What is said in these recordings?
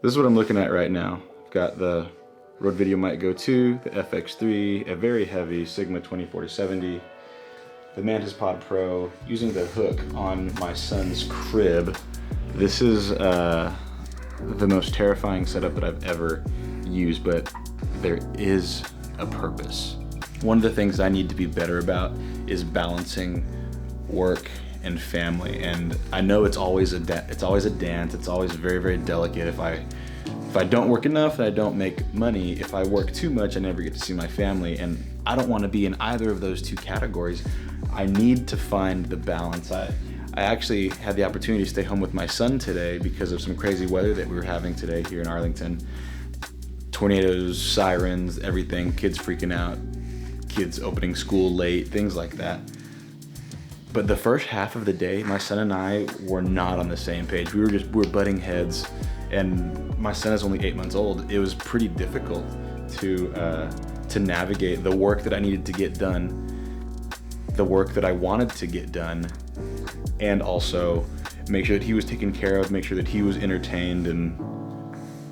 This is what I'm looking at right now. I've got the Rode VideoMic Go 2, the FX3, a very heavy Sigma 2040-70, the Mantis Pod Pro, using the hook on my son's crib. This is the most terrifying setup that I've ever used, but there is a purpose. One of the things I need to be better about is balancing work and family, and I know it's always a dance. It's always very, very delicate. If I don't work enough, I don't make money. If I work too much, I never get to see my family, and I don't want to be in either of those two categories. I need to find the balance. I actually had the opportunity to stay home with my son today because of some crazy weather that we were having today here in Arlington. Tornadoes, sirens, everything, kids freaking out, kids opening school late, things like that. But the first half of the day, my son and I were not on the same page. We were butting heads, and my son is only 8 months old. It was pretty difficult to navigate the work that I needed to get done, the work that I wanted to get done, and also make sure that he was taken care of, make sure that he was entertained, and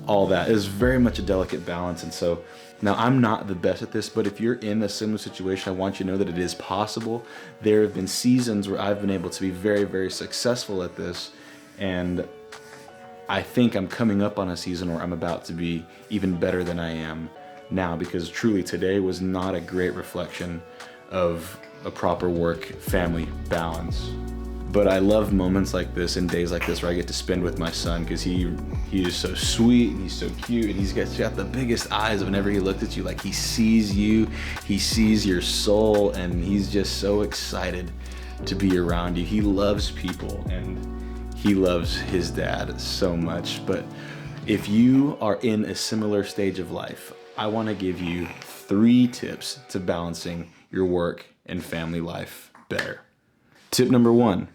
all that. It is very much a delicate balance. And so now I'm not the best at this, but if you're in a similar situation, I want you to know that it is possible. There have been seasons where I've been able to be very, very successful at this, and I think I'm coming up on a season where I'm about to be even better than I am now, because truly today was not a great reflection of a proper work-family balance. But I love moments like this and days like this where I get to spend with my son, because he is so sweet and he's so cute, and he's got the biggest eyes whenever he looks at you. Like, he sees you, he sees your soul, and he's just so excited to be around you. He loves people, and he loves his dad so much. But if you are in a similar stage of life, I want to give you 3 tips to balancing your work and family life better. Tip number 1.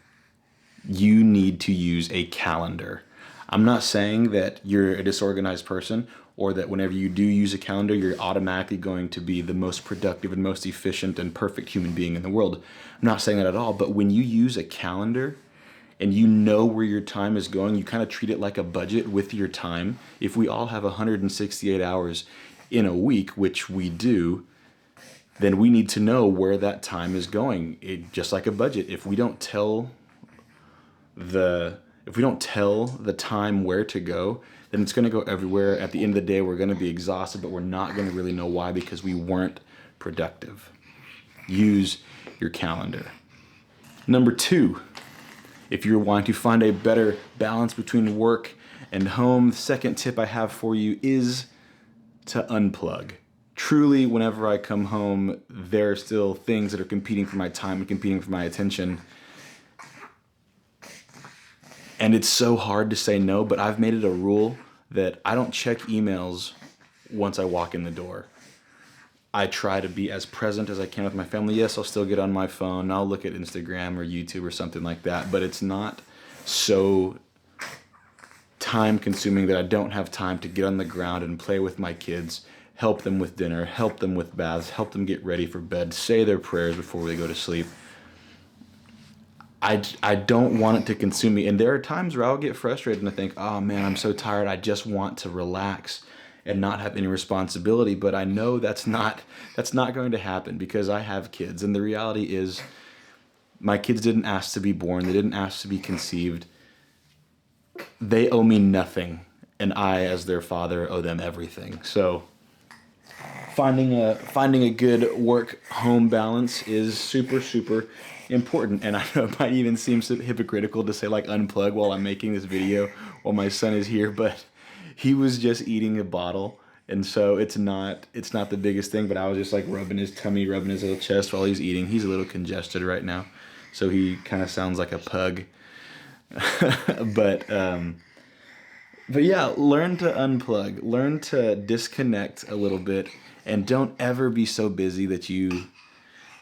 You need to use a calendar. I'm not saying that you're a disorganized person, or that whenever you do use a calendar, you're automatically going to be the most productive and most efficient and perfect human being in the world. I'm not saying that at all, but when you use a calendar and you know where your time is going, you kind of treat it like a budget with your time. If we all have 168 hours in a week, which we do, then we need to know where that time is going. Just like a budget. If we don't tell the time where to go, then it's going to go everywhere. At the end of the day, we're going to be exhausted, but we're not going to really know why, because we weren't productive. Use your calendar. Number 2, if you're wanting to find a better balance between work and home, the second tip I have for you is to unplug. Truly, whenever I come home, there are still things that are competing for my time and competing for my attention. And it's so hard to say no, but I've made it a rule that I don't check emails once I walk in the door. I try to be as present as I can with my family. Yes, I'll still get on my phone. I'll look at Instagram or YouTube or something like that, but it's not so time consuming that I don't have time to get on the ground and play with my kids, help them with dinner, help them with baths, help them get ready for bed, say their prayers before they go to sleep. I don't want it to consume me. And there are times where I'll get frustrated and I think, oh man, I'm so tired. I just want to relax and not have any responsibility. But I know that's not going to happen, because I have kids. And the reality is, my kids didn't ask to be born. They didn't ask to be conceived. They owe me nothing. And I, as their father, owe them everything. So finding a good work-home balance is super, super important. And I know it might even seem so hypocritical to say, like, unplug while I'm making this video while my son is here, but he was just eating a bottle, and so it's not the biggest thing. But I was just like rubbing his tummy, rubbing his little chest while he's eating. He's a little congested right now, so he kind of sounds like a pug. But yeah, learn to unplug, learn to disconnect a little bit, and don't ever be so busy that you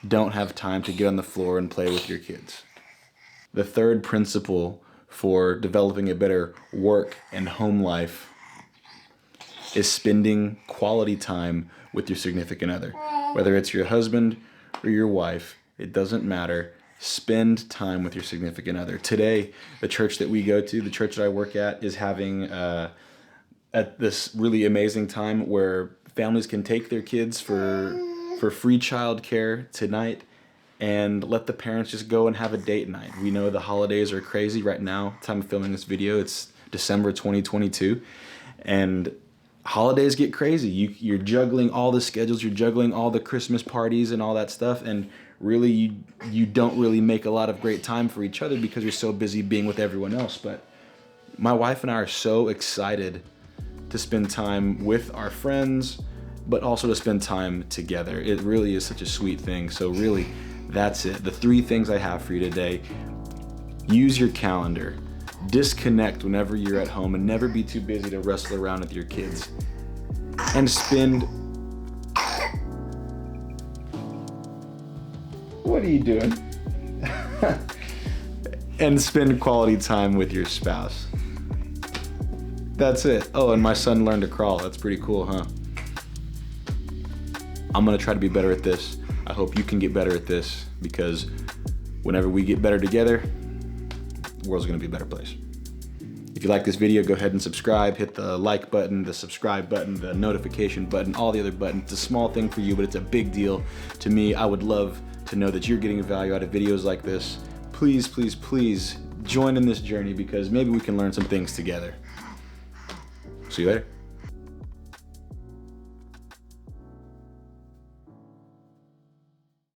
don't have time to get on the floor and play with your kids. The third principle for developing a better work and home life is spending quality time with your significant other. Whether it's your husband or your wife, it doesn't matter. Spend time with your significant other. Today, the church that we go to, the church that I work at, is having a at this really amazing time where families can take their kids for free childcare tonight and let the parents just go and have a date night. We know the holidays are crazy right now. Time of filming this video, it's December 2022, and holidays get crazy. You're juggling all the schedules, you're juggling all the Christmas parties and all that stuff, and really you don't really make a lot of great time for each other because you're so busy being with everyone else. But my wife and I are so excited to spend time with our friends, but also to spend time together. It really is such a sweet thing. So really, that's it. The 3 things I have for you today: use your calendar, disconnect whenever you're at home, and never be too busy to wrestle around with your kids, and spend... What are you doing? And spend quality time with your spouse. That's it. Oh, and my son learned to crawl. That's pretty cool, huh? I'm gonna try to be better at this. I hope you can get better at this, because whenever we get better together, the world's gonna be a better place. If you like this video, go ahead and subscribe. Hit the like button, the subscribe button, the notification button, all the other buttons. It's a small thing for you, but it's a big deal to me. I would love to know that you're getting value out of videos like this. Please, please, please join in this journey, because maybe we can learn some things together. See you later.